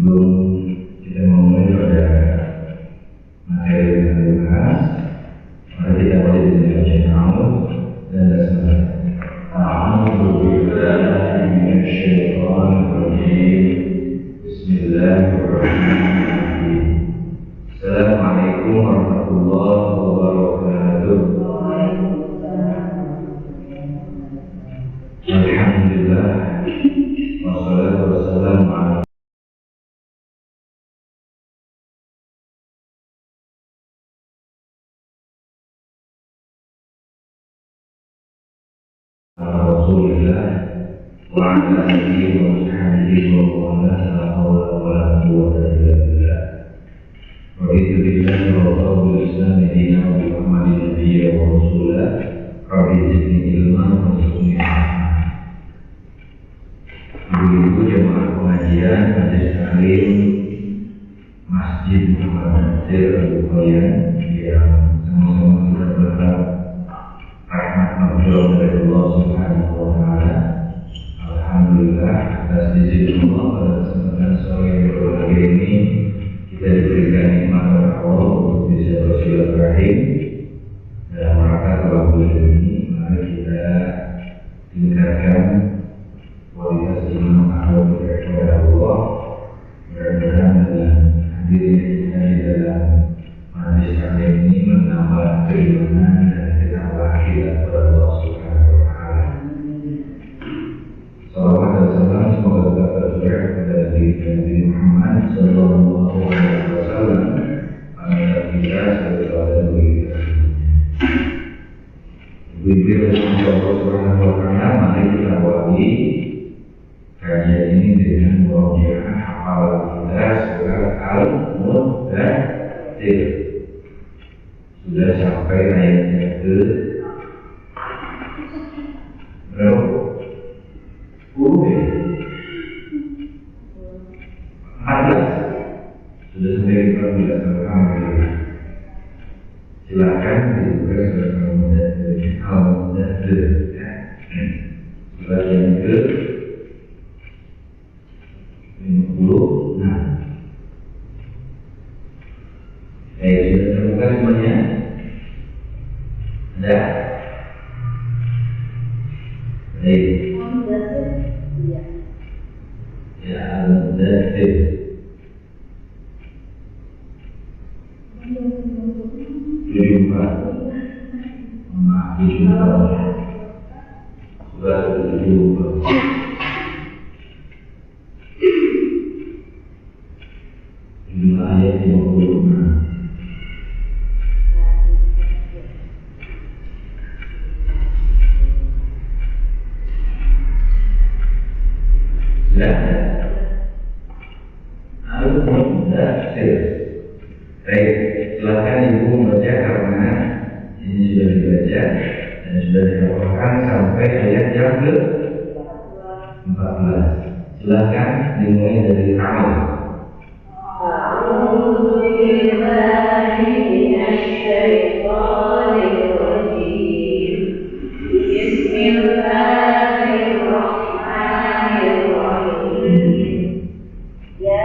Sebelum kita memulai pada materi yang dibahas, mari kita mulai dengan bacaan awal dan basmalah. A'udzu billahi minasyaitonir rajim. Bismillahirrahmanirrahim. Assalamualaikum warahmatullahi wabarakatuh. Alhamdulillah. Wassalatu wassalamu ala Rasulillah wa ala alihi wa sahbihi wa man la hawla wa la quwwata illa billah. Raditu billahi rabban wal islam dinan wa Muhammadin nabiyyan wa rasulah. Rabbi zidni ilman warzuqni ilma. Ibu-ibu jemaah pengajian Majelis Taklim Masjid Muhammad Nasir Al-Bukhari yang sama-sama kita berharap rahmat maghfirah dari Allah Subhanahu wa taala. Alhamdulillah atas izin Allah pada kesempatan sore yang berbahagia ini kita diberikan nikmat oleh Allah untuk bisa bersilaturahim dalam rangka bulan ini. Mari kita tingkatkan kualitas iman atau kepada Allah. Mudah-mudahan dengan hadirnya kita di dalam majelis taklim ini menambah keimanan dan menambah akhidat kepada Allah Subhanahu wa taala. Salawat dan salam semoga tetap tercurah kepada Nabi Muhammad sallallahu alaihi wasallam, panutan kita sebagai teladan bagi kita. Ibu-ibu dan Allah Subhanahu wa taala, mari kita awali kajian ini dengan murojaah hafalan kita surat Al-Muddatsir. Sudah sampai ayatnya ke berapa? 10 ya? 14. Sudah sampai 14 sampai. Silakan dibuka surat Al-Muddatsir. Surat yang ke 56. Sudah terbuka semuanya? Ada? Baik. Ya, Al-Muddatsir. Jumpa. Maaf, jumpa. Sudah jumpa. Jumlah ayat 56. Al-Muddatsir. Baik, silakan ibu membaca karena ini sudah dibaca dan sudah dihafalkan sampai ayat yang ke 14. Silakan dimulai dari awal. A'udzu billahi minasyaitonir rajim. Bismillahirrahmanirrahim. Ya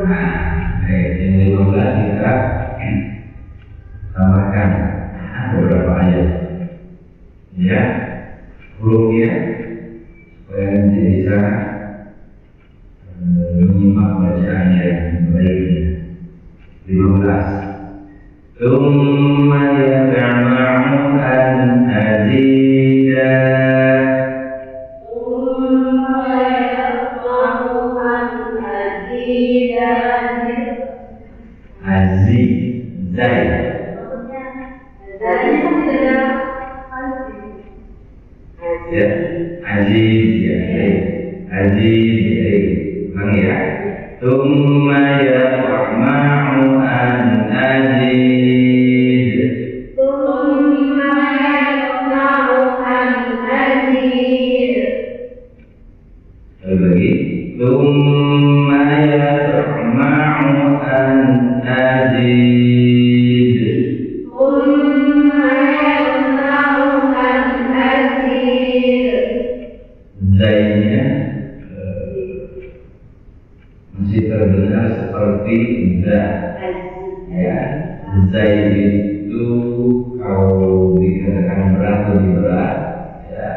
Nah, yang 15 kita tambahkan beberapa ayat. Ya, hurufnya supaya nanti bisa menyimak bacaannya yang baiknya. 15. Tsumma yatma'u an azida. Zai. Ya, Aziz ya, Aziz ya, ulang ya. Tsumma yatma'u an azid. Tsumma yatma'u an azid. Lagi. Tsumma yatma'u an azid. Tsumma yatma'u an azid. Zainya masih terdengar seperti za. Ya, zai itu kalau dikatakan berat lebih berat. Ya,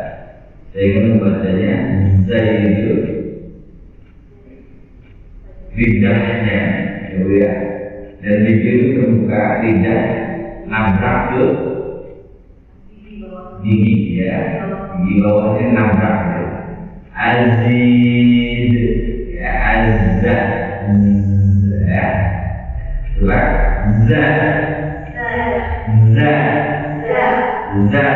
sehingga membacanya zai itu lidahnya, ya, dan bibir itu terbuka, lidah nabrak ke gigi, ya, gigi bawahnya nabrak. Ya. Azid, ya, azza, ya, surat za, za, za.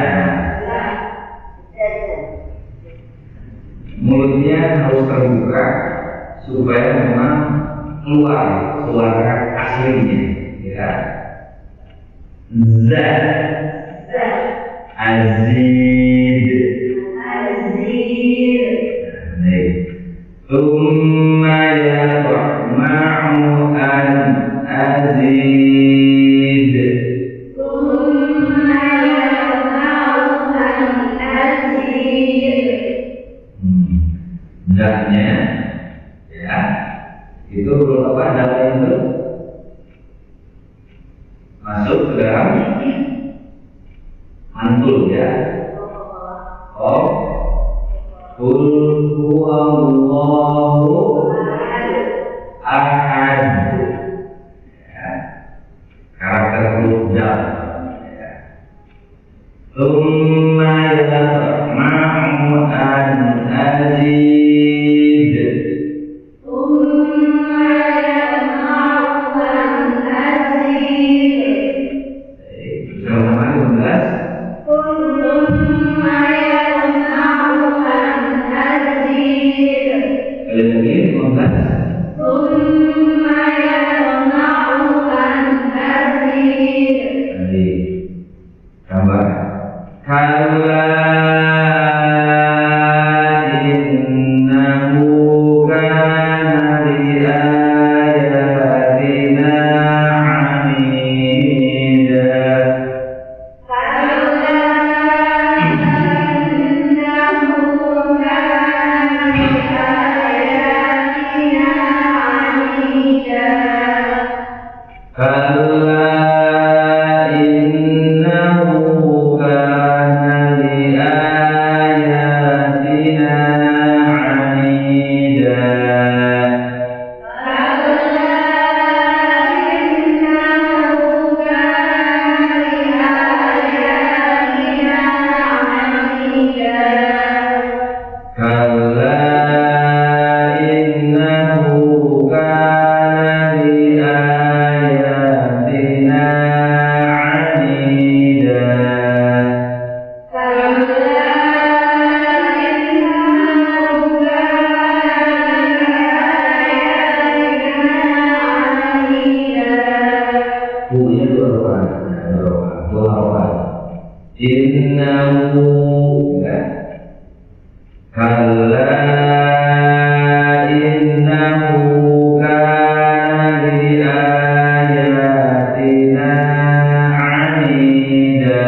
Mulutnya harus terbuka supaya memang keluar suara aslinya, ya. Za, azid, Azid. Tsumma yatma'u an azid. Tsumma yatma'u an azid. Daknya, ya, itu huruf apa? Dak itu masuk ke dalam mantul, ya. Oh, Qul huwallahu ahad. Ya, karakter huruf dak. Ya. Tsumma yatma'u an azid. Tsumma yatma'u an azid. Sama-sama 15. Tsumma yatma'u an azid. Kali lagi 15. Tsumma yatma'u an azid. Tadi tambah kalla innahu kana li ayatina anida. Kalla innahu kana li ayatina anida. Kalla innahu kana li ayatina anida. Punya dua harapan. Innahu, ya. Kalla innahu kana li ayatina anida.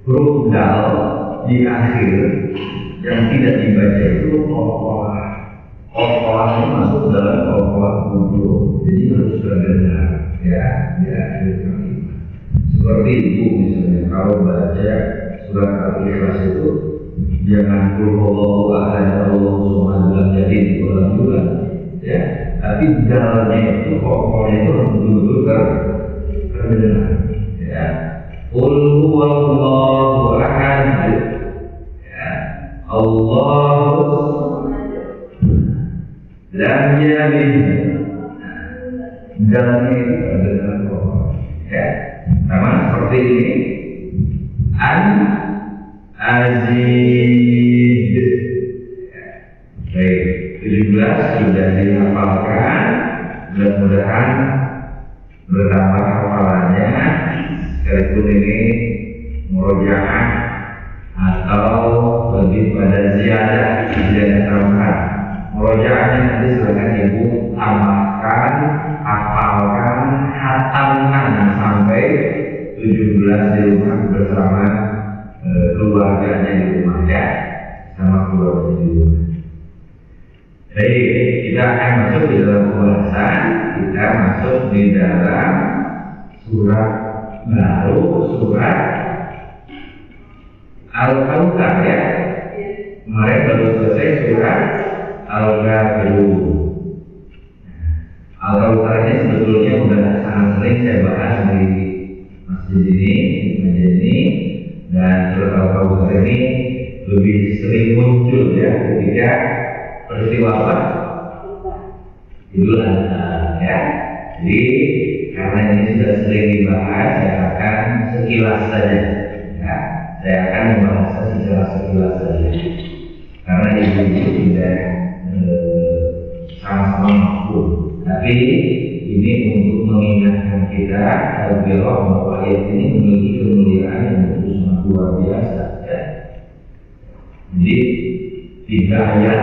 Huruf dal di akhir yang tidak dibaca itu qalqalah. Qalqalah itu masuk dalam qalqalah wudhu, jadi harus benar ya seperti itu. Misalnya kalau baca surat Al-Ikhlas itu jangan qul huwallahu ahad Allahu samad jadi diulang-ulang ya, tapi dalnya itu qalqalahnya itu harus duduk terdengar ya. Qul huwallahu ahad ya, Allahu lam yalid. Dalnya itu terdengar ya, sama seperti ini. Al-Aziz ya. Baik, 17 sudah dihafalkan. Mudah-mudahan bertambah hafalannya, sekalipun ini murojaah ziyadah tambahan. Murojaahnya nanti silakan ibu tambahkan, hafalkan, hatamkan sampai 17 di rumah bersama keluarganya di rumah ya, sama keluarga di rumah. Jadi kita akan masuk di dalam pembahasan, kita masuk di dalam surat baru, surat Al-Kautsar ya. Kemarin baru selesai surat Al-Ghafirun. Al-Kautsar ini sebetulnya sudah sangat sering saya bahas di masjid ini, di masjid ini, dan surat Al-Kautsar ini lebih sering muncul ya ketika peristiwa apa? Idul Adha ya. Jadi karena ini sudah sering dibahas, saya akan sekilas saja ya. Saya akan membahasnya secara sekilas saja. Karena ibu-ibu tidak sama-sama mampu. Tapi ini untuk mengingatkan kita bahwa ayat ini memiliki kemuliaan yang sangat luar biasa ya. Jadi 3 ayat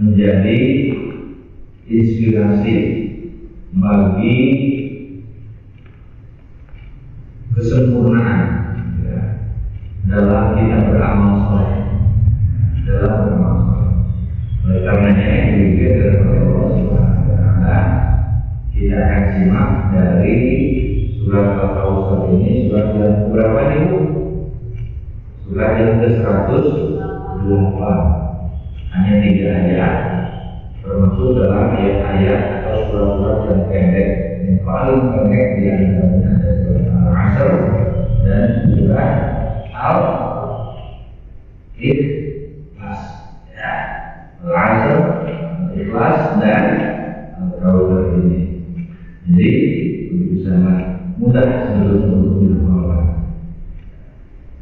menjadi inspirasi bagi kesempurnaan ya, dalam kita beramal soleh, dalam beramal soleh. Oleh karenanya juga dalam Allah Subhanahu Wa Taala kita akan simak dari surat Al-Kautsar ini, surat yang berapa nih Bu? Surat yang ke-108. Hanya 3 ayat, termasuk dalam ayat-ayat atau surat-surat yang pendek. Yang paling pendek di antaranya ada surat Al-Asr dan surat Al-Ikhlas. Ya, Al-Asr, Al-Ikhlas dan Al-Kautsar ini. Jadi itu sangat mudah sebetulnya untuk dihafalkan.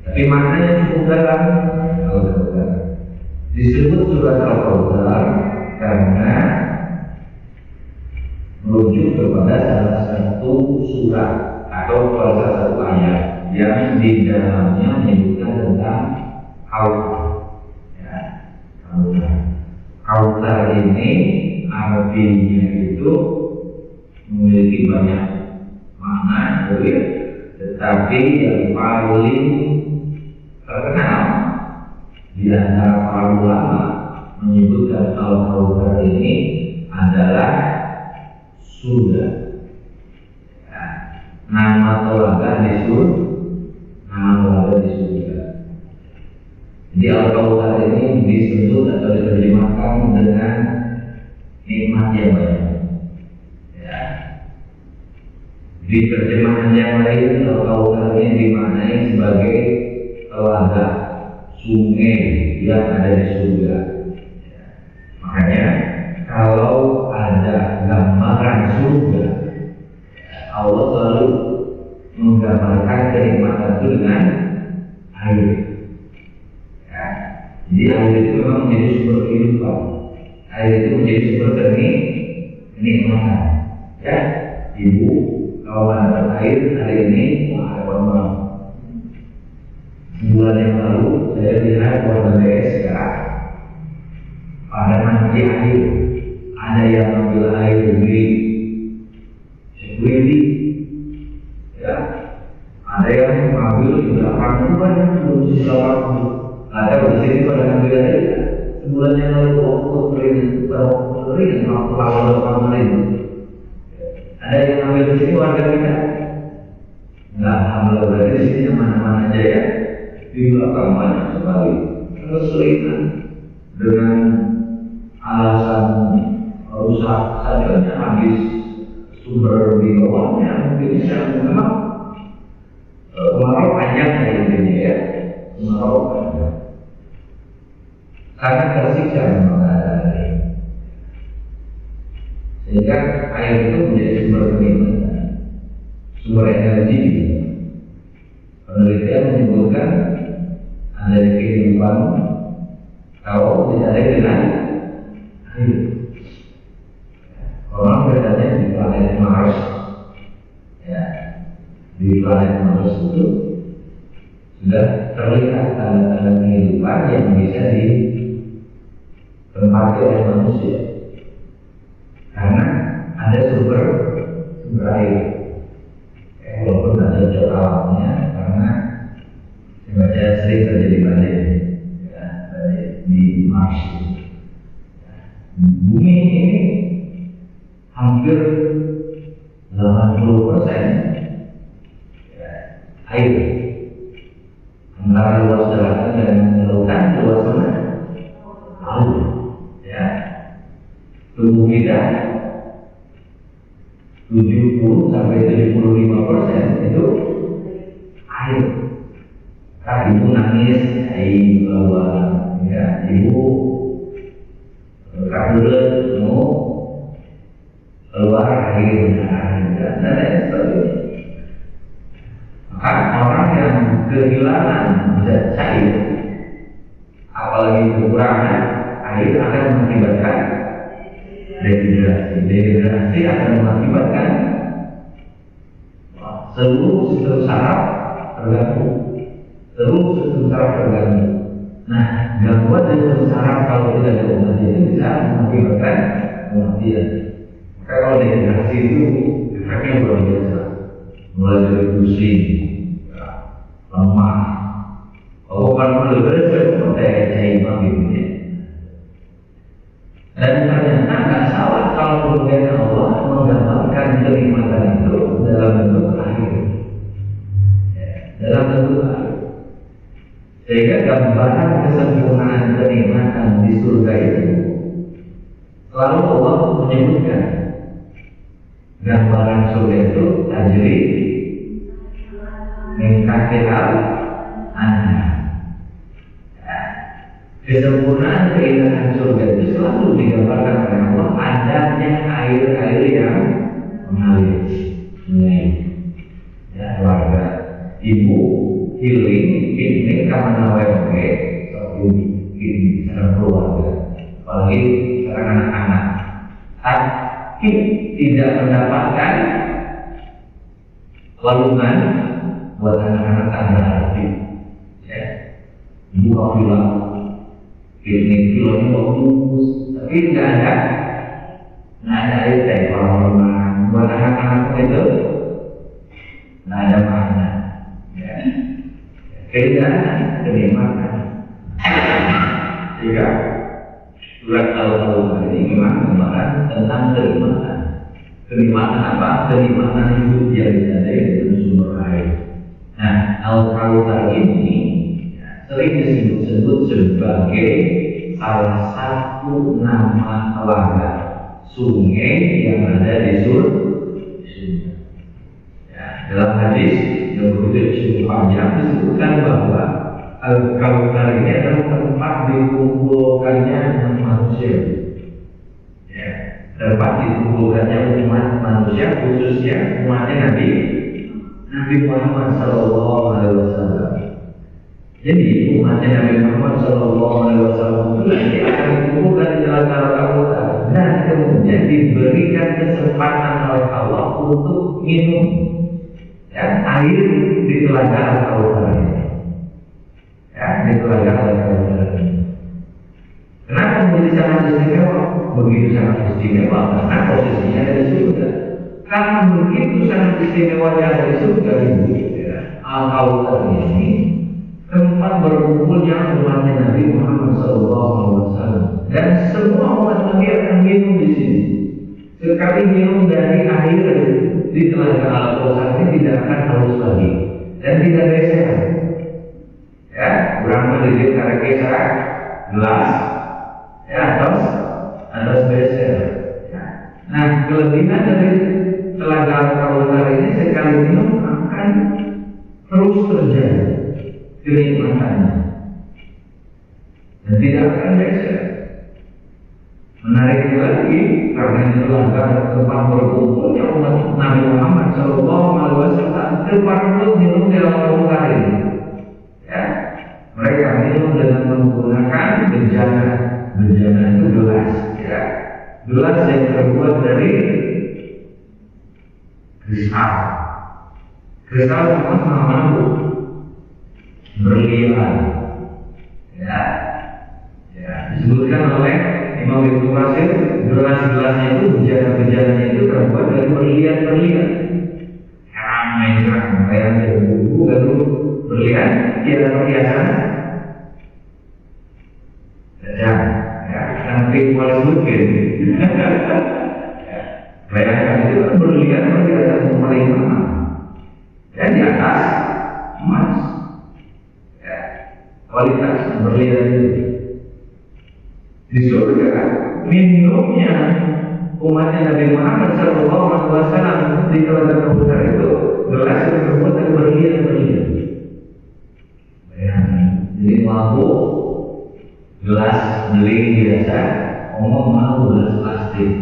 Tapi maknanya cukup dalam. Al-Kautsar disebut surat Al-Kautsar karena merujuk kepada salah satu surat atau salah satu ayat yang di dalamnya menyebutkan tentang Kautsar. Ya, Kautsar. Kautsar ini artinya itu memiliki banyak makna, ya. Tetapi yang paling terkenal di antara para ulama menyebutkan Al-Kautsar ini adalah surga. Ya, nama telaga di surga, nama telaga di surga. Jadi Al-Kautsar ini disebut atau diterjemahkan dengan nikmat yang banyak. Ya. Di terjemahan yang lain Al-Kautsar ini dimaknai sebagai telaga, sungai yang ada di surga. Ya. Makanya kalau ada gambaran surga, Allah selalu menggambarkan kenikmatan itu dengan air. Ya. Jadi air itu memang menjadi sumber kehidupan. Air itu menjadi sumber kenikmatan. Ya, ibu kalau dapat air hari ini, wah dapat banget. Bulan yang lalu saya lihat warga BSK pada mandi air, ada yang ambil air di security, ya, ada yang ambil di belakang rumah yang belum selawat, ada di sini pada ambil air. Sebulan yang lalu waktu kering, waktu awal kemarin, ada yang ambil di sini warga kita, nggak ambil berarti di sini mana-mana aja ya. Di belakang banyak sekali kesulitan dengan alasan rusak saja habis sumber di bawahnya mungkin memang kemarau panjang intinya ya, kemarau panjang karena tersiksa memang ada air, sehingga air itu menjadi sumber kenikmatan, sumber energi. Penelitian menyebutkan ada kehidupan kalau tidak ada dengan air. Orang berada di planet Mars, ya, di planet Mars itu sudah terlihat tanda-tanda kehidupan yang bisa ditempati oleh manusia. Karena ada sumber air. Walaupun tidak cocok alamnya, karena baca sering terjadi badai, ya, badai di Mars. Bumi ini hampir 80% ya, air. Antara luas daratan dan lautan, luas mana? Laut. Ya. Tubuh kita 70 sampai 75% itu air. Kan ibu nangis, ibu bawa, ya, ibu kabulet mau keluar air, dan lain sebagainya. Maka orang yang kehilangan zat cair, apalagi kekurangan air, akan mengakibatkan dehidrasi. Dehidrasi akan mengakibatkan seluruh sistem saraf terganggu. Nah, gangguan sistem saraf kalau tidak ada obat itu bisa mengakibatkan kematian. Maka kalau dehidrasi itu efeknya luar biasa, mulai dari pusing, lemah, obat gitu. Dan ternyata nggak salah kalau kemudian Allah menggambarkan kenikmatan itu dalam bentuk air, dalam bentuk air. Sehingga gambaran kesempurnaan kenikmatan di surga itu selalu Allah menyebutkan gambaran surga itu tajri min tahtiha anhar. Kesempurnaan keindahan surga itu selalu digambarkan oleh Allah adanya air-air yang mengalir. Ya, keluarga ibu healing ini kamar nawawi ini secara keluarga, apalagi sekarang anak-anak, tapi tidak mendapatkan walungan buat anak-anak tak berarti. Ya, ibu kau bilang ini kilonya bagus, tapi tidak ada air dari orang-orang buat anak-anak itu, tidak ada makna. Ya, keindahan, kenikmatan. Sehingga surat Al-Qur'an ini memang membahas tentang kenikmatan. Kenikmatan apa? Kenikmatan hidup yang ada di sumber air. Nah, Al-Qur'an ini sering disebut-sebut sebagai salah satu nama telaga sungai yang ada di surga. Ya, dalam hadis yang begitu cukup panjang disebutkan bahwa Al-Kautsar ini adalah tempat dikumpulkannya manusia. Ya, tempat dikumpulkannya umat manusia, khususnya umatnya Nabi Muhammad SAW. Jadi umatnya Nabi Muhammad SAW itu nanti akan dikumpulkan di dalam Al-Kautsar dan kemudian diberikan kesempatan oleh Allah untuk minum air di telaga Al-Kautsar ini. Ya, di telaga Al-Kautsar ini. Kenapa menjadi sangat istimewa? Begitu sangat istimewa karena posisinya ada di surga. Karena begitu sangat istimewa yang ada di surga ini, Al-Kautsar ini tempat berkumpulnya umatnya Nabi Muhammad SAW, dan semua umat Nabi akan minum di sini. Sekali minum dari air di telaga Al-Kautsar ini tidak akan haus lagi dan tidak geser. Ya, kurang melihat karena geser gelas, ya, atas geser. Ya. Nah, kelebihan dari telaga Al-Kautsar ini sekali minum akan terus terjadi kenikmatannya dan tidak akan geser. Menariknya lagi, karena itu adalah tempat berkumpulnya umat Nabi Muhammad SAW, tempat untuk minum dalam Al-Kautsar ini. Ya, mereka minum dengan menggunakan bejana. Bejana itu gelas, ya, gelas yang terbuat dari kristal. Kristal sama Bu. berlian. Ya, disebutkan oleh Imam Ibnu Katsir, gelas-gelasnya itu, bejana-bejananya itu terbuat dari berlian-berlian. Ramai kayak dulu, lalu berlian tiada perhiasan. Ya, nanti mulai mungkin. Bayangkan itu kan berlian perhiasan yang paling mahal. Dan di atas emas. Ya, kualitas berlian itu. Di surga minumnya umatnya Nabi Muhammad SAW di Telaga Kautsar itu gelas yang terbuat dari berlian-berlian. Bayangkan, jadi mabuk gelas beli biasa, ngomong mau gelas plastik,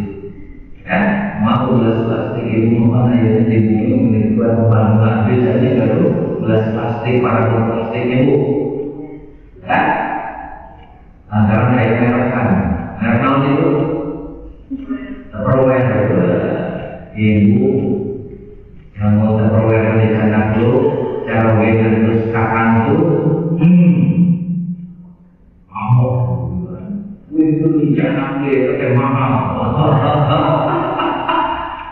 kan? Mau gelas plastik ibu mana ya di bumi menikmati bahan habis aja kalau gelas plastik para plastiknya bu, ya? Karena kayak merekan, merek itu terperluan ibu yang mau terperluan di sana dulu, cara wedan terus kapan tuh, itu jangan dia mahal.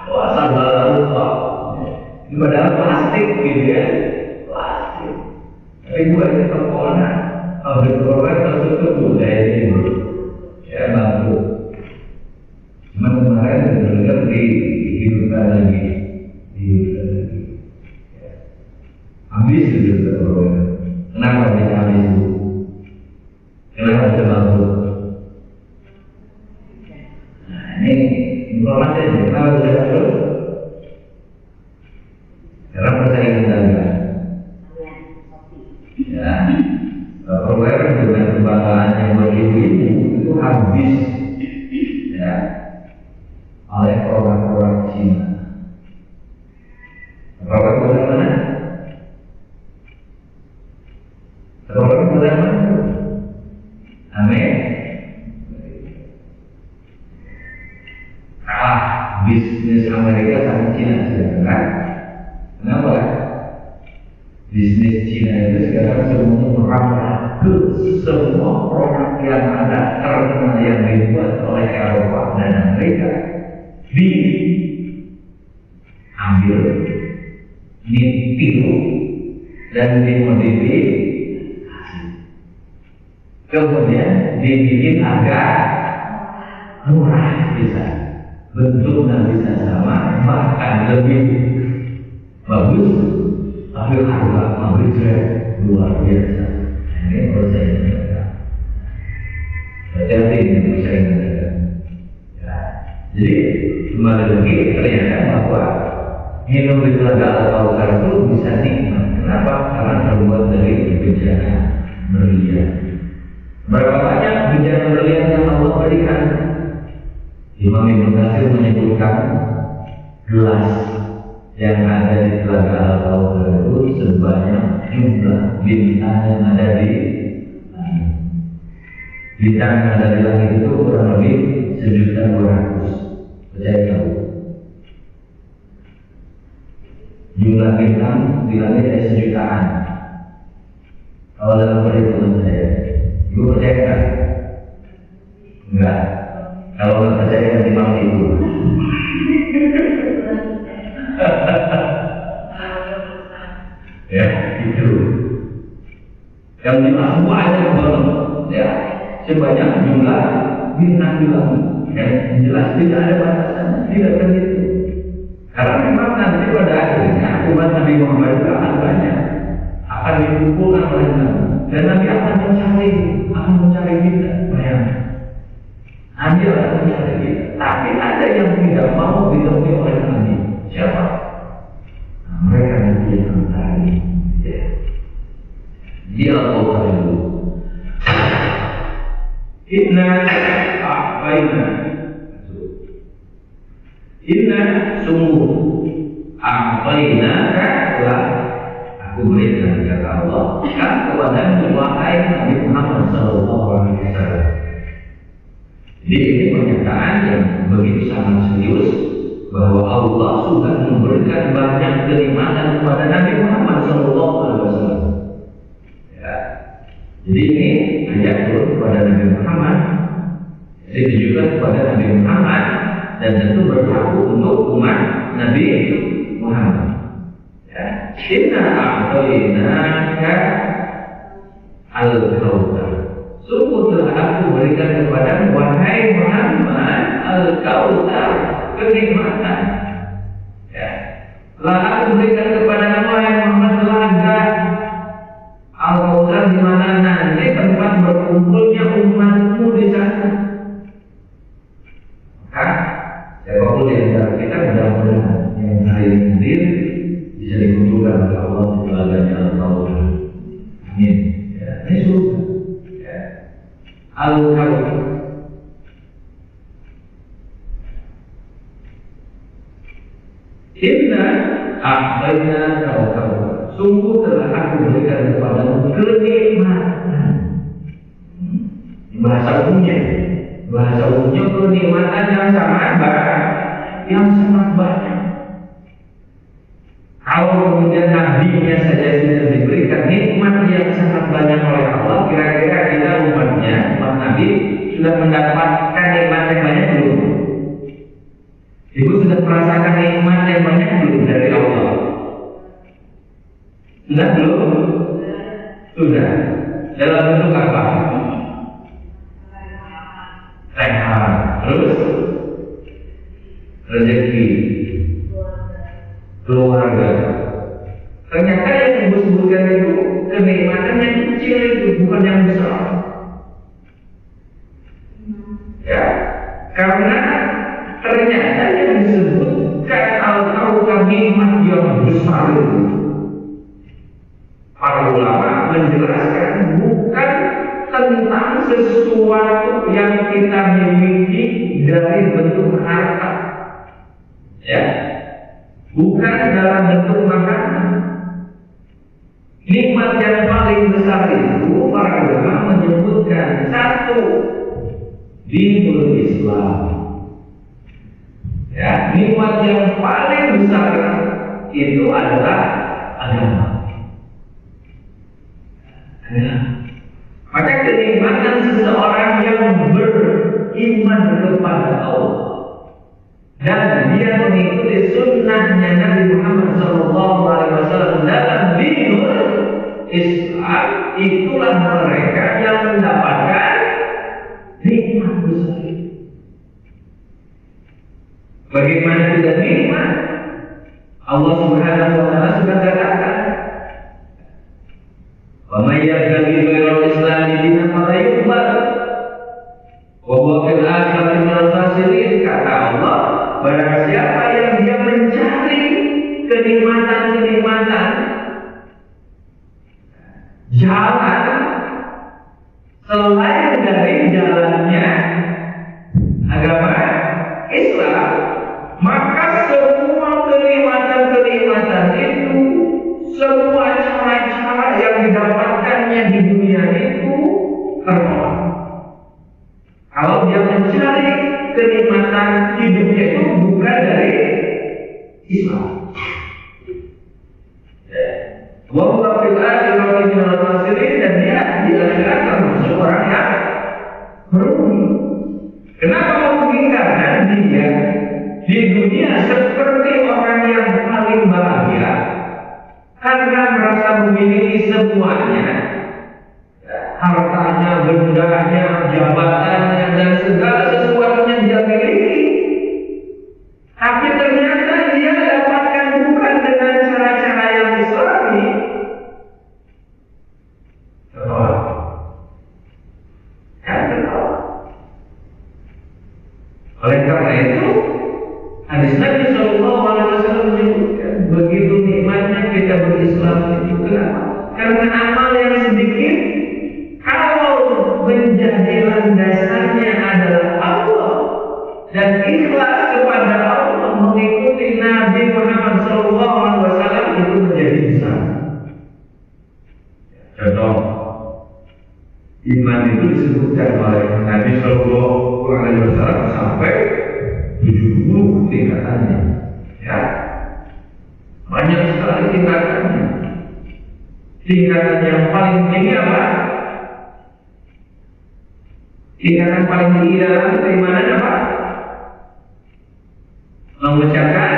Wah, sabar lupa. Ini padahal plastik gitu ya, plastik. Tapi buat itu terpona. Berkorban tertutup budaya ini, ya bantu. Cuma kemarin dengar dihidupkan lagi. Ya. Habis itu berkorban. Kenapa bisa habis itu? Kenapa bisa bantu? Nah ini informasi kenapa bisa bantu? Karena persaingan dagang. Ya. Perwira dengan kebanggaannya buat ibu-ibu itu habis ya oleh orang-orang Cina. Orang dari mana? Orang dari mana? Amin. Bisnis Amerika sama Cina sekarang. Kenapa? Bisnis Cina itu sekarang semuanya merambah ke semua produk yang ada karena yang dibuat oleh Eropa dan Amerika diambil, ditiru dan dimodifikasi, kemudian dibikin agak murah bisa, bentuknya bisa sama, bahkan lebih bagus. Tapi harga Amerika luar biasa. Ini persaingan mereka. Hati-hati dengan persaingan mereka. Ya. Jadi kembali lagi ternyata bahwa minum di Telaga Al-Kautsar itu bisa nikmat. Kenapa? Karena terbuat dari bejana berlian. Berapa banyak bejana berlian yang Allah berikan? Imam Ibnu Katsir menyebutkan gelas yang ada di Telaga Al-Kautsar itu sebanyak jumlah bintang yang ada di langit. Bintang yang ada di langit itu kurang lebih 1.200.000. Percaya tahu? Jumlah bintang di langit ada 1.000.000. Kalau dalam perhitungan saya, ibu percaya kan? Enggak. Kalau nggak percaya kan imam itu. Ya, itu yang dimau banyak banget ya, sebanyak jumlah bintang di langit. Dan jelas tidak ada batasannya, tidak begitu. Karena memang nanti pada akhirnya umat Nabi Muhammad itu akan banyak, akan dikumpulkan oleh Nabi, dan Nabi akan mencari kita. Bayangkan, Nabi akan mencari kita, tapi ada yang tidak mau ditemui oleh Nabi. Siapa? Mereka nanti yang mencari ya. Dia Allah dulu. Inna sungguh a'tainaka aku berikan kata Allah kan kepada wahai Nabi Muhammad sallallahu alaihi wasallam. Jadi ini pernyataan yang begitu sangat serius bahwa Allah sudah memberikan banyak kenikmatan kepada Nabi Muhammad sallallahu alaihi wasallam. Ya, Jadi ini ayat turun kepada Nabi Muhammad, ditujukan kepada Nabi Muhammad dan tentu berlaku untuk umat Nabi Muhammad. Ya, inna a'tainaka al-kautsar. Sungguh telah aku berikan kepada wahai Muhammad al-kautsar, kenikmatan. Ya, telah aku berikan kepada wahai Muhammad telaga al-kautsar, di mana nanti tempat berkumpulnya umatmu di sana. Siapapun di antara kita mudah-mudahan yang hari ini hadir bisa dikumpulkan oleh Allah di telaganya al-kautsar. Amin. Ya, ini surga. Ya. Al-kautsar. Inna a'tainaka al-kautsar. Sungguh telah aku berikan kepadamu kenikmatan. Bahasa umumnya kenikmatan yang sangat banyak. Kalau kemudian nabinya saja sudah diberikan nikmat yang sangat banyak oleh Allah, kira-kira kita umat Nabi sudah mendapatkan nikmat yang banyak belum? Ibu sudah merasakan nikmat yang banyak belum dari Allah? Sudah belum? Sudah. Dalam bentuk apa? Sehat, terus rezeki, keluarga. Ternyata yang ibu sebutkan itu kenikmatan yang kecil, itu bukan yang besar. Ya, karena ternyata yang disebutkan al-kautsar nikmat yang besar itu, para ulama menjelaskan bukan tentang sesuatu yang kita miliki dari bentuk harta, ya, bukan dalam bentuk makanan. Nikmat yang paling besar itu para ulama menyebutkan satu, dinul Islam. Ya, nikmat yang paling besar itu adalah agama. Maka kenikmatan seseorang yang beriman kepada Allah dan dia mengikuti sunnahnya Nabi Muhammad SAW dalam dinul Islam, itulah mereka yang mendapatkan nikmat besar. Bagaimana tidak nikmat? Allah Subhanahu wa Ta'ala sudah katakan, "Wa may yabtaghi ghairal Islam dinan fala yuqbal wa huwa fil akhirati minal khasirin." Kata Allah, barang siapa yang dia mencari kenikmatan jalan selain dari jalannya agama Islam, maka semua kenikmatan itu, semua cara-cara yang didapatkannya di dunia itu tertolak. Kalau dia mencari kenikmatan hidupnya itu bukan dari Islam. Wa fil akhirati minal khasirin, dan dia di akhirat termasuk orang yang merugi. Kenapa merugi? Karena dia di dunia seperti orang yang paling bahagia karena merasa memiliki semuanya, hartanya, bendanya, jabatannya, dan segala sesuatunya dia miliki. Tapi ternyata dia dapatkan bukan dengan cara-cara yang Islami. Oleh karena itu, hadis Nabi SAW menyebutkan begitu nikmatnya kita berislam itu. Kenapa? Karena amal yang sedikit, kalau menjadi landasannya adalah Allah dan ikhlas kepada Allah, mengikuti Nabi Muhammad SAW, itu menjadi besar. Contoh, iman itu disebutkan oleh Nabi SAW sampai 70 tingkatannya, ya, banyak sekali tingkatannya. Tingkatan yang paling tinggi apa? Tingkatan paling tinggi dalam keimanan apa? Mengucapkan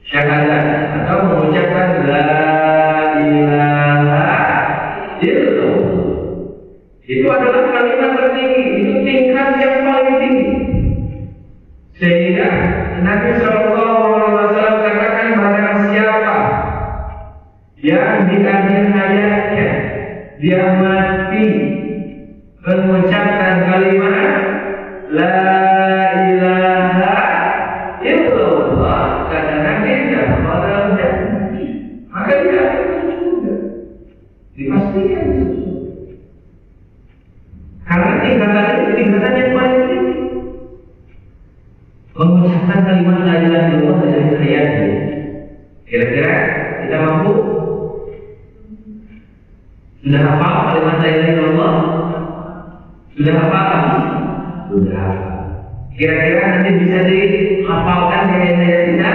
syahadat atau mengucapkan la ilaha illallah. Itu adalah kalimat tertinggi, itu tingkat yang paling tinggi. Sehingga Nabi SAW katakan barang siapa yang di akhir hayatnya dia mati mengucapkan kalimat la ilaha illallah, kata Nabi dalam orangnya, maka dia sudah dipastikan karena tingkatan itu tingkatan yang paling tinggi. Mengucapkan kalimat la ilaha illallah di akhir hayatnya, kira-kira kita mampu? Sudah hafal kalimat la ilaha illallah? Sudah hafal? Sudah hafal. Kira-kira nanti bisa dihafalkan gaya-gaya kita?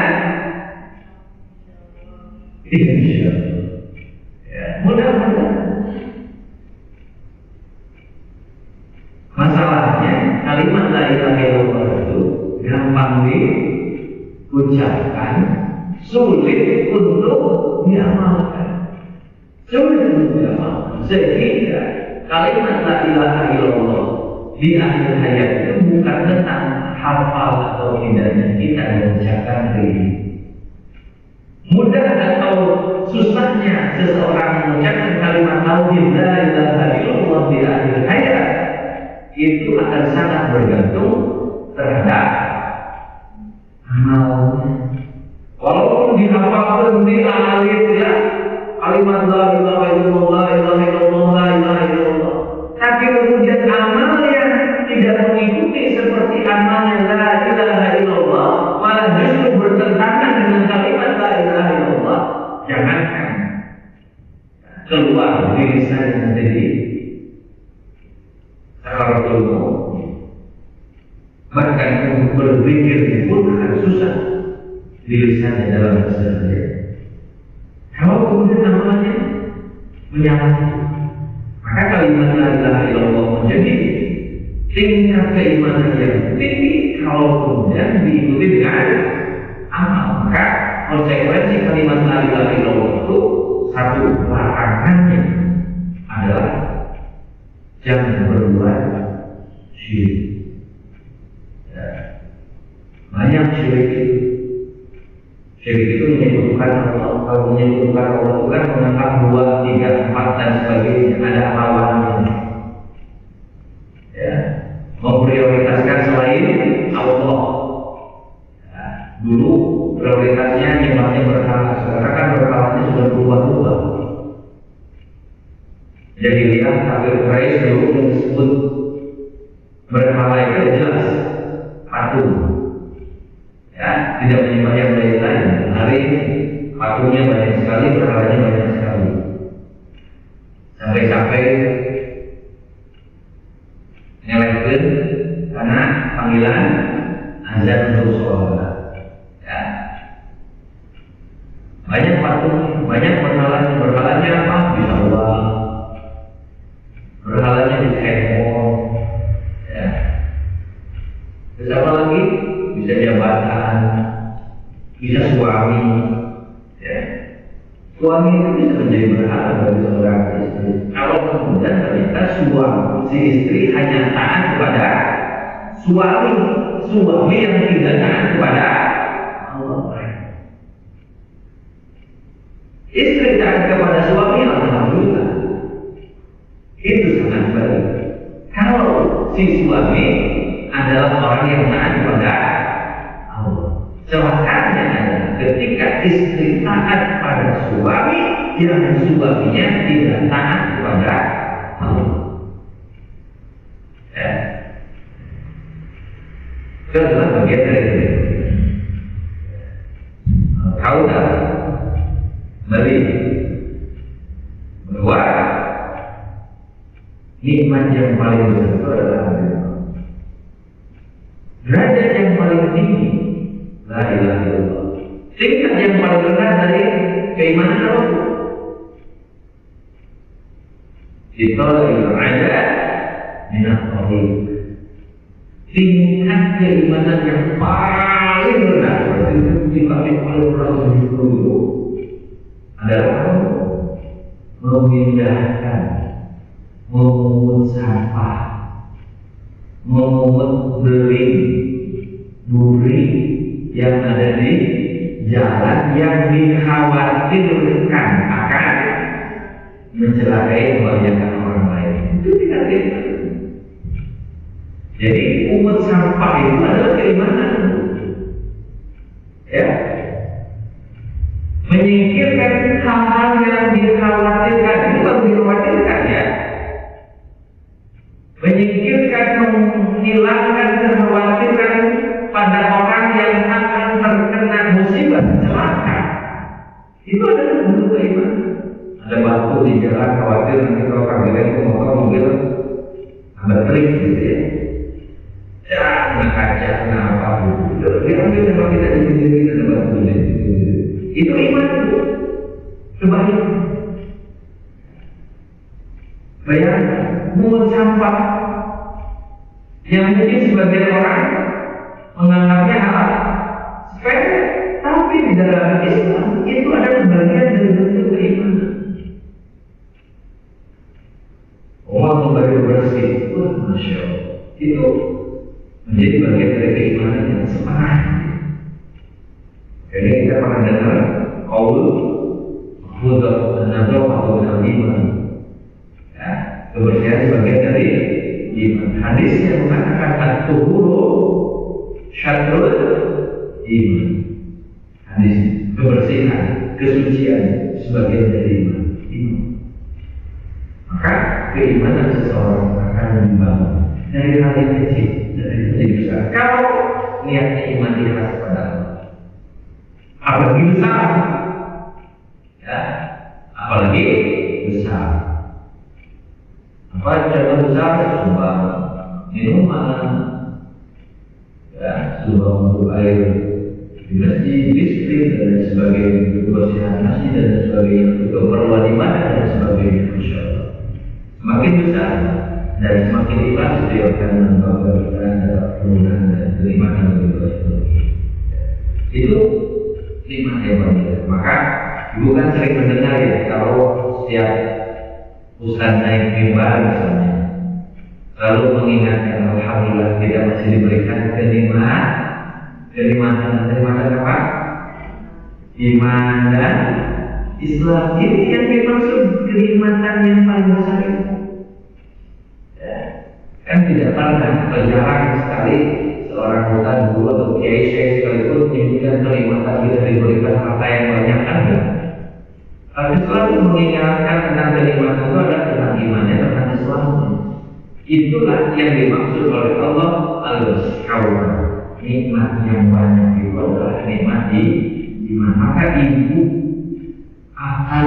Insyaallah. Ya, mudah-mudahan. Masalahnya kalimat la ilaha illallah itu gampang diucapkan, sulit untuk diamalkan. Sulit untuk diamalkan. Sehingga kalimat la ilaha illallah di akhir hayat itu bukan tentang hafal atau tidaknya kita mengucapkan diri. Mudah atau susahnya seseorang mengucapkan kalimat tauhid la ilaha illallah di akhir hayat itu akan sangat bergantung terhadap amalnya. Walaupun dihafalkan di alif ya, kalimat la ilaha illallah, la ilaha illallah, la ilaha illallah, tapi kemudian amalnya tidak mengikuti seperti amalnya la ilaha illallah, malah justru bertentangan dengan kalimat la ilaha illallah, jangankan keluar dari lisan sendiri kalau bahkan untuk berzikir pun akan susah di lisannya dalam keseharian. Kalau kemudian amalnya menyalahi, maka kalimat la ilaha illallah menjadi tingkat keimanan yang tinggi kalau kemudian diikuti dengan amal. Maka konsekuensi kalimat la ilaha illallah itu satu larangannya adalah jangan berbuat syirik. Ya. Banyak syirik itu. Syirik itu menyebutkan Allah. Kalau menyebutkan Allah itu kan mengangkat 2, 3, 4 dan sebagainya. Ada lawannya. Ya. Memprioritaskan selain Allah. Ya. Dulu prioritasnya nyembahnya berhala. Sekarang kan berhalanya sudah berubah-ubah. Jadi lihat kafir Quraisy dulu disebut berhala itu jelas patung, ya, tidak menyembah yang lain-lain. Hari ini patungnya banyak sekali, berhalanya banyak sekali, sampai-sampai nyelektin karena panggilan azan untuk sholat. Ya. Banyak patung, banyak berhalanya apa? Bisa Allah. Berhalanya bisa handphone, ya. Terus apa lagi? Bisa jabatan, bisa suami, ya. Suami itu bisa menjadi berhala bagi seorang istri. Kalau kemudian ternyata si istri hanya taat kepada suami yang tidak taat kepada Allah. Istri taat kepada suami, alhamdulillah. Itu sangat baik. Kalau si suami adalah orang yang taat kepada Allah, celakanya adalah ketika istri taat pada suami yang suaminya tidak taat kepada Allah. Ya. Itu adalah bagian dari itu. Kau tak beri bahwa nikmat yang paling besar itu adalah agama. Derajat yang paling tinggi la ilaha illallah. Tingkat yang paling rendah dari keimanan apa? Ditolak ada minat tauhid. Tingkat keimanan yang paling rendah, tingkat yang paling rendah itu adalah memindahkan, memungut sampah, memungut beling, duri yang ada di jalan yang dikhawatirkan akan mencelakai kebanyakan orang lain. Itu tidak keimanan. Jadi pungut sampah itu adalah keimanan. Ya, menyingkirkan hal-hal yang dikhawatirkan, itu bukan dikhawatirkan ya. Menyingkirkan, menghilangkan kekhawatiran pada orang yang akan terkena musibah, celaka. Itu adalah bentuk keimanan. Ada batu di jalan, khawatir nanti kalau kaget itu mobil ada trik gitu ya. Jangan kaca, kenapa gitu. Diambil memang kita di sini ada batu gitu. Itu iman itu. Kebaikan. Bayangkan, mungut sampah yang mungkin sebagian orang menganggapnya halal, sepele, tapi di dalam Islam itu ada bagian dari bentuk keimanan. Allah memberi bersih, masya Allah, itu menjadi bagian dari keimanan yang semangat. Jadi kita pernah dengar qaul khudh an-nadhafatu min iman. Ya, kebersihan sebagian dari iman. Hadis yang mengatakan at-tuhuru syatrul iman. Hadis kebersihan, kesucian sebagian dari iman. Maka keimanan seseorang akan dibangun dari hal yang kecil, dari hal yang besar. Kalau niatnya iman ikhlas kepada Allah, apalagi besar, ya, apalagi besar. Apa contoh besar? Sumbang minuman, ya, sumbang untuk air di masjid, listrik dan sebagainya, kebersihan masjid dan sebagainya, keperluan ibadah dan sebagainya. Insya Allah. Semakin besar dan semakin ikhlas dia akan membanggakan kemudahan dan kenikmatan lebih baik. Itu nikmat yang banyak. Maka ibu kan sering mendengar ya, kalau setiap ustaz naik mimbar misalnya, lalu mengingatkan alhamdulillah kita masih diberikan kenikmatan apa? Iman dan Islam. Ini yang dimaksud kenikmatan yang paling besar itu. Ya, kan tidak pernah atau jarang sekali seorang ustaz guru atau kiai syekh sekalipun menyebutkan kenikmatan kita diberikan harta yang banyak, kan? Tapi selalu mengingatkan tentang kenikmatan itu adalah tentang imannya, tentang Islamnya. Itulah yang dimaksud oleh Allah al-Kawthar. Nikmat yang banyak itu adalah nikmat di iman. Maka ibu akan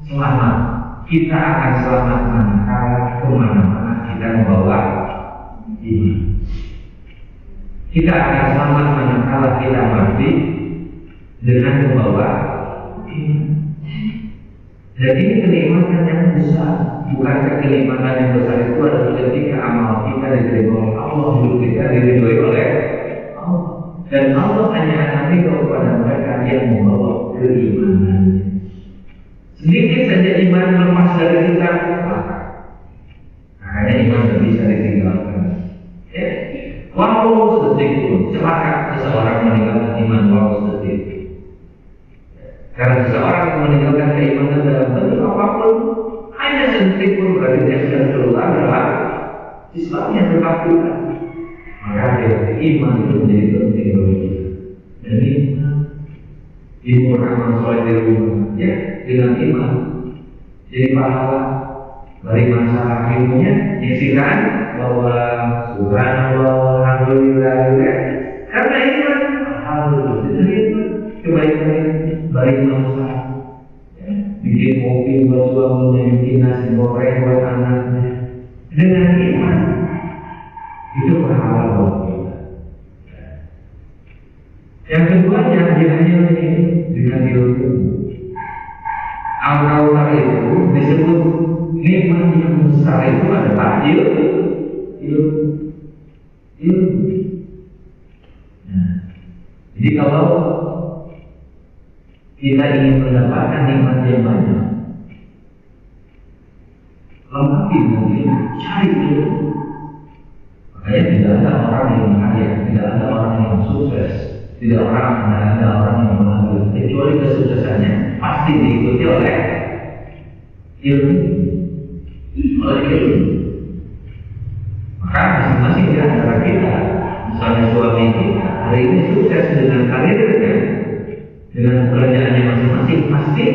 selamat. Kita akan selamat manakala kemana-mana kita membawa iman. Kita akan selamat manakala kita mati dengan membawa iman. Dan ini kenikmatan yang besar. Bukankah kenikmatan yang besar itu adalah ketika amal kita diterima oleh Allah, hidup kita diridhoi oleh Allah. Dan Allah hanya akan ridho kepada mereka yang membawa keimanan. Sedikit saja iman lepas dari kita, makanya iman tidak bisa ditinggalkan. Ya. Walau sedetik pun, celaka seseorang meninggalkan iman walau sedetik. Karena seseorang yang meninggalkan keimanan dalam bentuk apapun, hanya sedetik pun berarti dia sudah keluar dalam Islam yang terpaksa. Maka iman itu menjadi penting bagi kita. Dan iman, ibu beramal soleh di rumah, ya, dengan iman jadi pahala dari masalah ilmunya. Nyaksikan bahwa subhanallah, alhamdulillah, ya. Karena iman, alhamdulillah, kebaikan baik masalah, ya. Bikin kopi buat suaminya, bikin nasi goreng buat anaknya, dengan iman itu pahala buat kita. Yang keduanya hanya ini dengan ilmu. Al-Kawthar itu disebut nikmat yang besar itu adalah ilmu. ilmu. Nah, jadi kalau kita ingin mendapatkan nikmat yang banyak, lengkapi dengan ilmu, cari ilmu. Makanya tidak ada orang yang kaya, tidak ada orang yang sukses, tidak ada orang yang bahagia, kecuali kesuksesannya pasti diikuti oleh ilmu. Maka masing-masing di antara kita, misalnya suami kita hari ini sukses dengan karirnya, dengan pekerjaannya masing-masing, pasti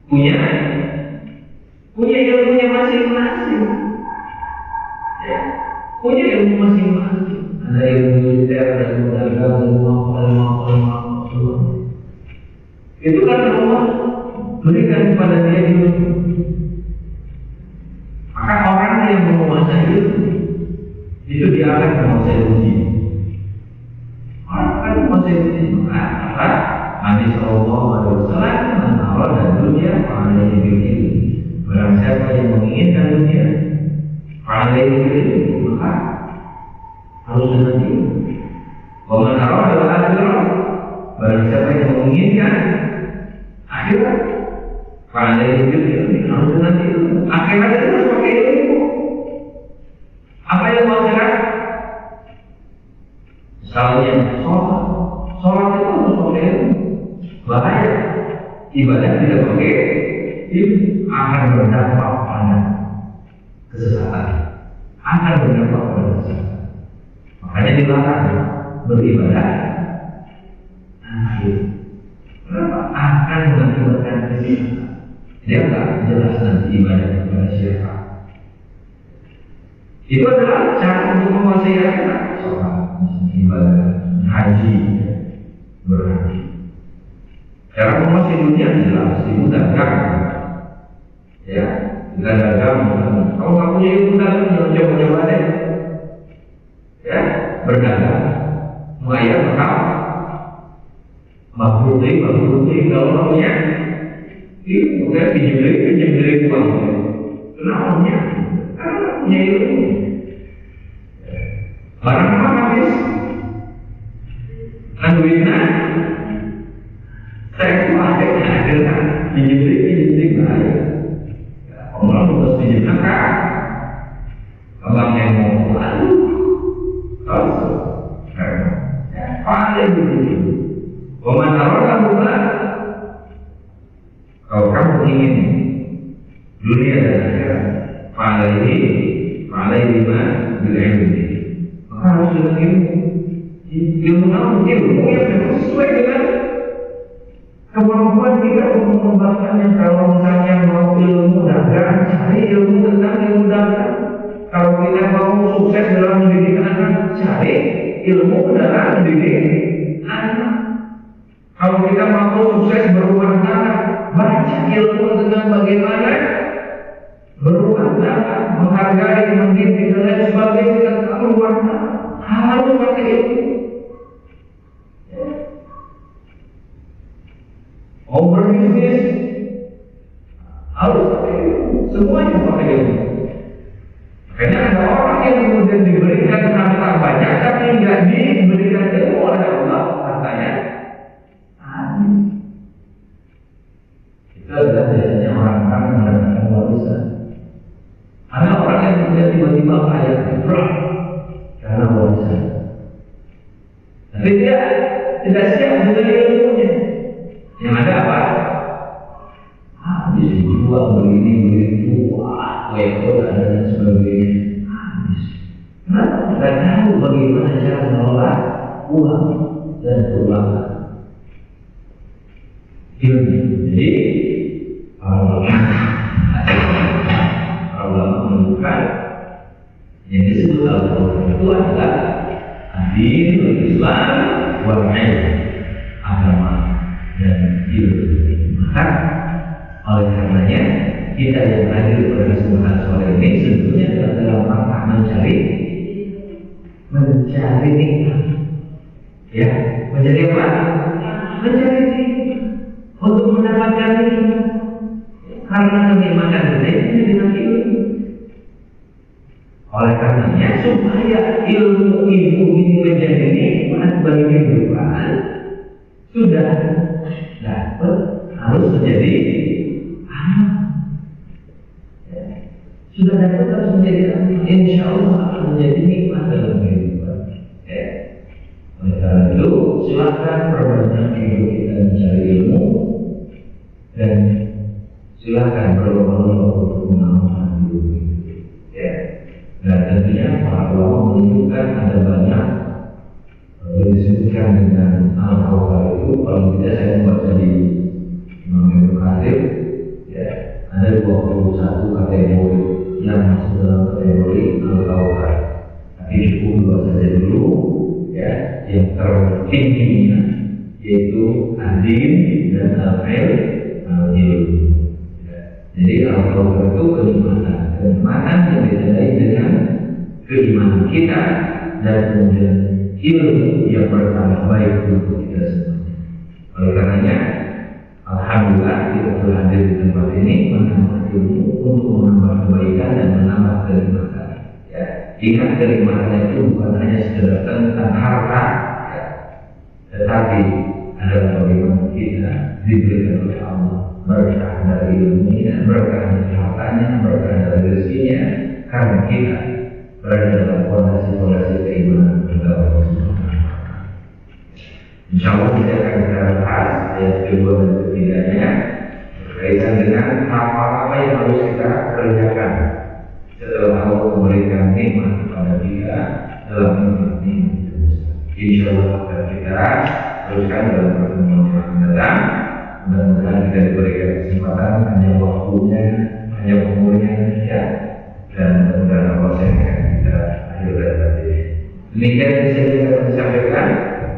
punya ilmunya masing-masing. Ya, punya ilmu masing-masing. Ada ilmu militer, ada ilmu dagang, ilmu apa. Itu kan Allah berikan kepada dia ilmu. Maka orang yang menguasai ilmu itu dia akan menguasai uji. Orang akan menguasai uji. Maka Nabi Sallallahu Alaihi Wasallam menaruh dan dunia pada ilmu. Barang siapa yang menginginkan dunia pada ilmu, maka harus dengan ilmu. Kalau menaruh adalah akhirat. Barang siapa yang menginginkan akhirat pada ilmu, harus dengan ilmu. Akhirat itu harus pakai ilmu. Apa yang mau akhirat? Misalnya sholat itu harus pakai ilmu. Bahaya ibadah tidak pakai ilmu akan berdampak pada kesesatan. Makanya dilarang beribadah akhir. Kenapa? Akan mengakibatkan kesesatan. Dia enggak jelas nanti ibadah kepada siapa. Itu adalah cara untuk menguasai akhirat. Sholat, ibadah, haji, berhaji. Cara menguasai dunia jelas, ibu dagang. Ya, kita dagang. Kalau nggak punya ilmu dagang, jangan coba-coba deh. Ya, berdagang, mengayak bekal, makruti. Kalau nggak punya, ini bukan pinjam dari uang. Kenapa punya? Karena nggak punya ilmu. Barang apa habis? Duitnya, saya kuatir adalah pinjam bahaya. Orang harus pinjam kan? Orang yang mau lalu, harus paling begitu. Pemantaran bukan. Kalau kamu ingin dunia dan akhirat, paling lima ilmu. Maka harus dengan ilmu. Ilmu yang memang sesuai dengan kemampuan kita untuk mengembangkannya. Kalau misalnya mau ilmu dagang, cari ilmu tentang ilmu dagang. Kalau kita mau sukses dalam mendidik anak, cari ilmu dalam mendidik anak. Kalau kita mau sukses berumah tangga, baca ilmu tentang bagaimana berumah tangga, menghargai, mendidik dan lain sebagainya tentang rumah tangga. Harus pakai ilmu. Mau berbisnis harus pakai ilmu. Semuanya pakai ilmu. Karena ada orang yang kemudian diberikan harta banyak tapi tidak diberikan ilmu oleh Allah, katanya habis. Itu adalah biasanya orang-orang yang mendapatkan warisan. Ada orang yang kemudian tiba-tiba kaya, karena warisan. Tapi dia tidak siap dengan ilmunya. Yang ada apa? Habis dijual, beli ini, beli itu, wekor dan sebagainya. Habis. Kenapa? Tidak tahu bagaimana cara mengelola uang dan keuangan. Jadi Allah menunjukkan yang disebut Al-Quran itu adalah Dinul Islam wal ilm, agama dan ilmu. Maka oleh karenanya kita yang hadir pada kesempatan sore ini sebetulnya adalah dalam rangka mencari nikmat. Ya, mencari apa? Mencari nikmat. Untuk mendapatkan nikmat. Karena kenikmatan dunia ini dengan ilmu. Oleh karenanya supaya ilmu ini menjadi nikmat bagi kehidupan, sudah dapat harus menjadi amal. Sudah dapat harus menjadi amal. Insya Allah akan menjadi nikmat dalam kehidupan. Oleh karena itu silakan perbanyak hidup kita mencari ilmu dan silakan berlomba-lomba untuk mengamalkan ilmu. Dan tentunya para ulama menunjukkan ada banyak yang disebutkan dengan al-Kawthar itu. Kalau tidak saya membaca di Imam Ibnu Katsir, ada 21 kategori yang masuk dalam kategori al-Kawthar. Tapi cukup dua saja dulu, yang tertingginya yaitu adil dan al-ilm. Jadi al-Kawthar itu kenikmatan yang ditandai dengan keimanan kita dan kemudian ilmu yang bertambah baik untuk kita semua. Oleh karenanya, alhamdulillah kita telah hadir di tempat ini menambah ilmu untuk menambah kebaikan dan menambah kenikmatan. Ingat kenikmatan itu bukan hanya sekedar tentang harta, tetapi adalah bagaimana kita diberikan oleh Allah berkah dari ilmunya, berkah dari hartanya, berkah dari rezekinya, karena kita berada dalam fondasi-fondasi keimanan kepada Allah Subhanahu wa Ta'ala. Insya Allah kita akan bahas ayat kedua dan ketiganya berkaitan dengan apa yang harus kita kerjakan setelah Allah memberikan nikmat kepada kita dalam nikmat itu. Insya Allah akan kita teruskan dalam pertemuan yang akan datang. Mudah-mudahan kita diberikan kesempatan hanya waktunya, hanya umurnya, dan mudah-mudahan Allah sayangkan kita akhir dari ini. Demikian bisa kita sampaikan.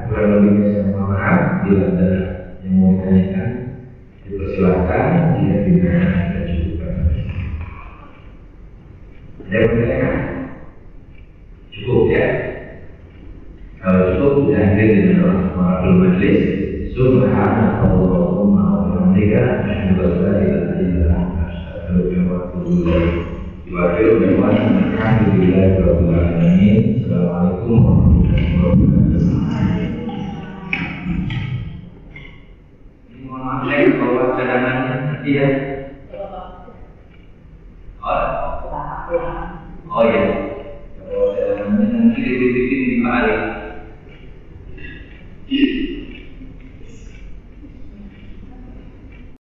Kurang lebih saya mohon maaf bila ada yang mau ditanyakan, dipersilakan. Jika tidak, kita cukupkan. Ada yang bertanya? Cukup ya. Kalau cukup, sudah hadir dengan orang majlis. Subhanallahumma wa bihamdika asyhadu an la ilaha illa anta astaghfiruka wa atubu ilaik. Wa akhiru da'wana alhamdulillahi rabbil alamin. Assalamualaikum warahmatullahi wabarakatuh. Mohon maaf saya bawa cadangannya nanti ya. Oh ya. Bawa cadangannya nanti di Pak Ali.